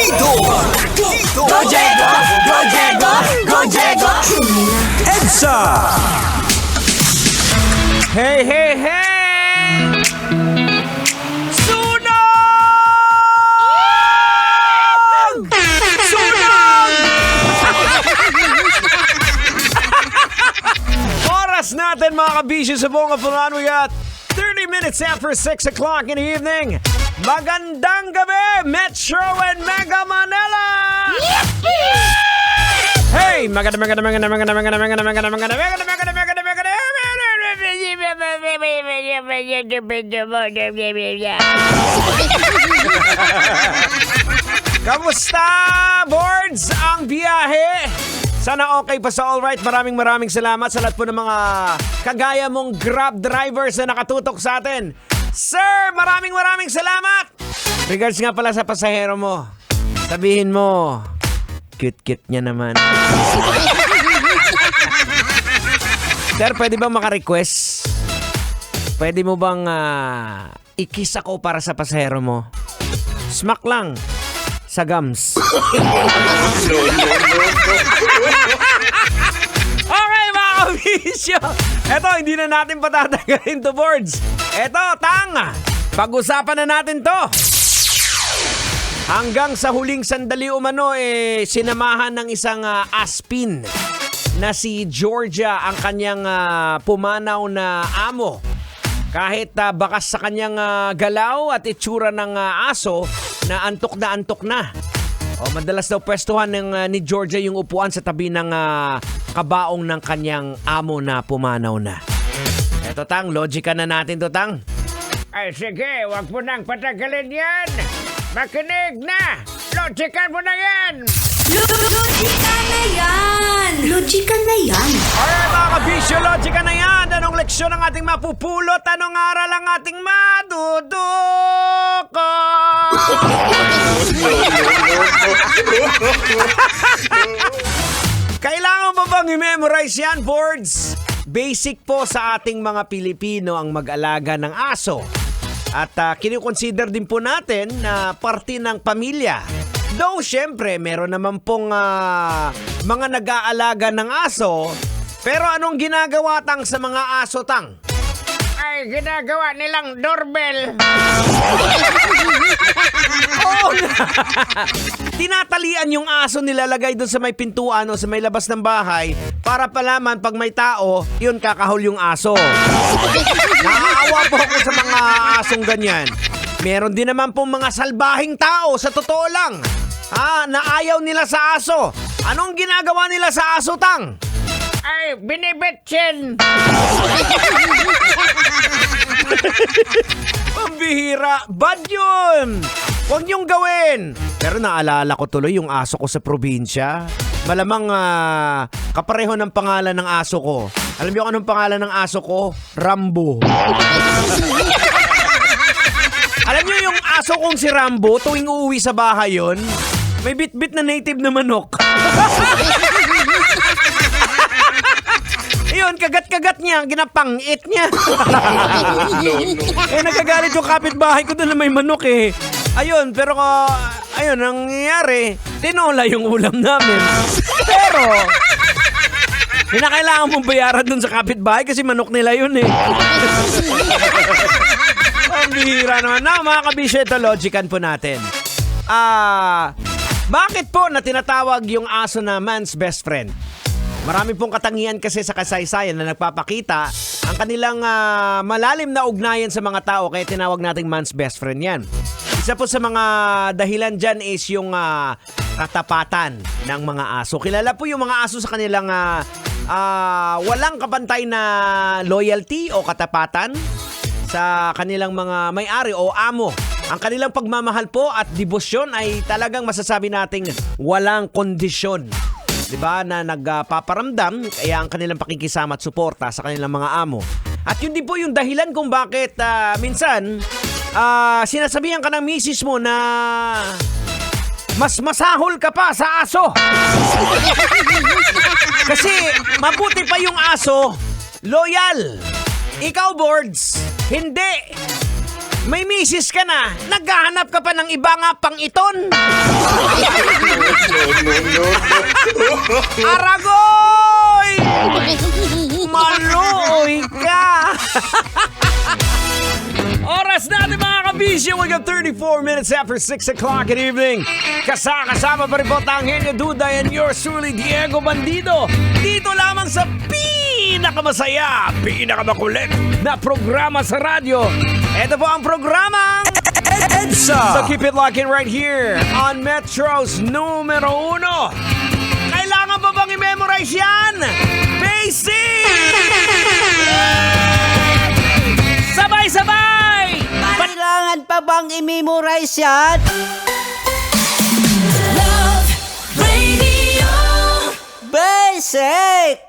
Go Jego! Go Jego! Go Jego! EDSA! Hey, hey, hey! Sunog! Sunog! Oras natin mga kabisyo sa buong kapunan. We got 30 minutes after 6 o'clock in the evening. Magandang gabi, Metro and Mega Manila! Hey! Kamusta, boards? Ang biyahe? Sana okay pa sa alright. Maraming salamat sa lahat po ng mga kagaya mong Grab drivers na nakatutok sa atin. Sir, maraming salamat! Regards nga pala sa pasahero mo. Sabihin mo, cute niya naman. Sir, pwede bang maka-request? Pwede mo bang i-kiss ako para sa pasahero mo? Smack lang. Sa gums. Okay, mga kabisyo. Eto, hindi na natin patatagalin to, boards. Eto, pag-usapan na natin to. Hanggang sa huling sandali umano, sinamahan ng isang aspin na si Georgia ang kanyang pumanaw na amo. Kahit bakas sa kanyang galaw at itsura ng aso na antok na. Madalas daw pwestuhan ni Georgia yung upuan sa tabi ng kabaong ng kanyang amo na pumanaw na. Eto, logika na natin to, Ay, sige, wag mo nang patagalin yan. Makinig na! Logikan mo na yan! Logika na yan! Logika na yan! Alright, mga kabisyo, logika na yan! Anong leksyon ang ating mapupulot? Anong aral ang ating maduduko? Kailangan ba bang i-memorize yan, boards? Basic po sa ating mga Pilipino ang mag-alaga ng aso. At kinikonsider din po natin na parte ng pamilya. Though, syempre, meron naman pong mga nag-aalaga ng aso. Pero anong ginagawa sa mga aso, Ay, ginagawa nilang doorbell. Oo nga. Tinatalian yung aso, nilalagay doon sa may pintuan o sa may labas ng bahay para palaman pag may tao, yun kakahol yung aso. Naaawa po ako sa mga asong ganyan. Meron din naman pong mga salbahing tao, sa totoo lang, na ayaw nila sa aso. Anong ginagawa nila sa aso, Ay, binibetsin. Pambihira. Bad yun. Huwag niyong gawin. Pero naalala ko tuloy yung aso ko sa probinsya. Malamang kapareho ng pangalan ng aso ko. Alam niyo anong pangalan ng aso ko? Rambo. Alam niyo yung aso kong si Rambo, tuwing uuwi sa bahay yun, may bit-bit na native na manok. Ayun, kagat-kagat niya, ginapangit niya. Nagagalit yung kapitbahay ko doon na may manok Ayun, pero ayun, ang nangyayari, tinola yung ulam namin. Pero, kinakailangan mong bayaran doon sa kapitbahay kasi manok nila yun Ang bihira naman. Mga kabisyo, ito, logican po natin. Bakit po na tinatawag yung aso na man's best friend? Marami pong katangian kasi sa kasaysayan na nagpapakita ang kanilang malalim na ugnayan sa mga tao, kaya tinawag nating man's best friend yan. Isa po sa mga dahilan dyan is yung katapatan ng mga aso. Kilala po yung mga aso sa kanilang walang kapantay na loyalty o katapatan sa kanilang mga may-ari o amo. Ang kanilang pagmamahal po at debosyon ay talagang masasabi nating walang kondisyon. Diba, na nagpaparamdam, kaya ang kanilang pakikisama at suporta sa kanilang mga amo. At yun din po yung dahilan kung bakit minsan sinasabihan ka ng misis mo na mas masahol ka pa sa aso. Kasi mabuti pa yung aso, loyal. Ikaw, boards, hindi. May misis ka na, naghahanap ka pa ng iba nga pang iton. Aragoy! Maluoy ka! Oras natin mga kabisyo, we got 34 minutes after 6 o'clock in the evening. Kasama pa rin po Tanghenyo Duday and yours truly, Diego Bandido. Dito lamang sa pinakamasaya, pinakamakulit na programa sa radyo. Ito po ang programa EDSA. So keep it locked in right here on Metro's numero 1. Kailangan pa bang i-memorize yan? Basic! Sabay-sabay! Kailangan pa bang i-memorize yan? Love Radio. Basic!